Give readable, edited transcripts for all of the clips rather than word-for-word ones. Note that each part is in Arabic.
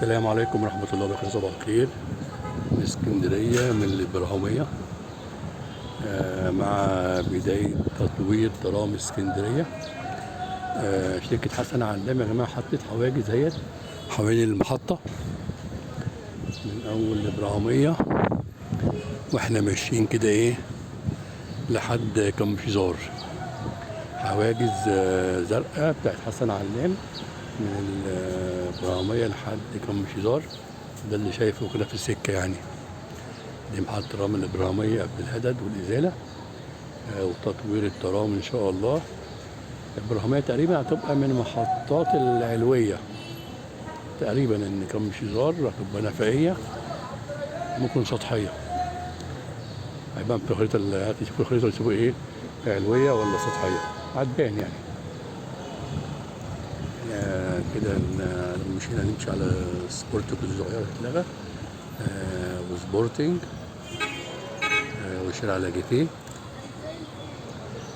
السلام عليكم ورحمة الله وبركاته. صباح الخير من اسكندرية من الإبراهيمية. مع بداية تطوير ترام اسكندرية. شركة حسن علام يا جماعة حطت حواجز اهيت حوالين المحطة من أول الإبراهيمية واحنا ماشيين كده لحد كمشيزار. حواجز زرقاء بتاعت حسن علام من الإبراهيمية لحد كمشيزار. ده اللي شايفه كده في السكة يعني. دي محطة ترام الإبراهيمية قبل الهدد والإزالة وتطوير الترام إن شاء الله. الإبراهيمية تقريبا هتبقى من محطات العلوية تقريبا، إن كمشيزار هتبقى نفقية ممكن سطحية. هيبان في الخريطة اللي هتشوفوا الخريطة اللي تشوفوا علوية ولا سطحية هتبان يعني. كده لما مشينا نمشي على سبورت كل صغيرة اتلغى وسبورتنج وشارع لاجيتيه.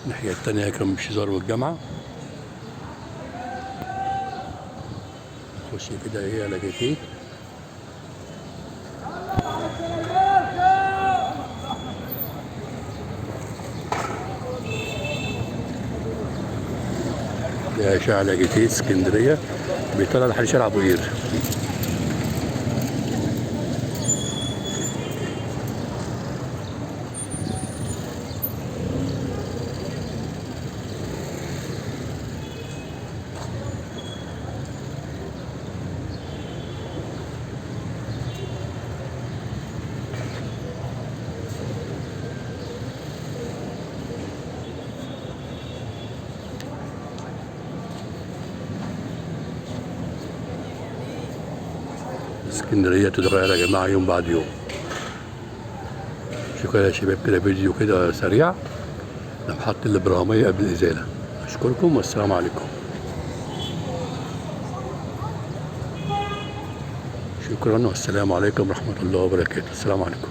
الناحية التانية كمشيزار والجامعة. نخش كده على لاجيتيه. ده شارع لاجيتيه اسكندرية بيطلع لحد شارع ابو قير. اسكندرية تتغير يا جماعة يوم بعد يوم. شكرا يا شباب، كده فيديو كده سريع لمحطة الإبراهيمية قبل الإزالة. أشكركم والسلام عليكم. شكرا والسلام عليكم ورحمة الله وبركاته. السلام عليكم.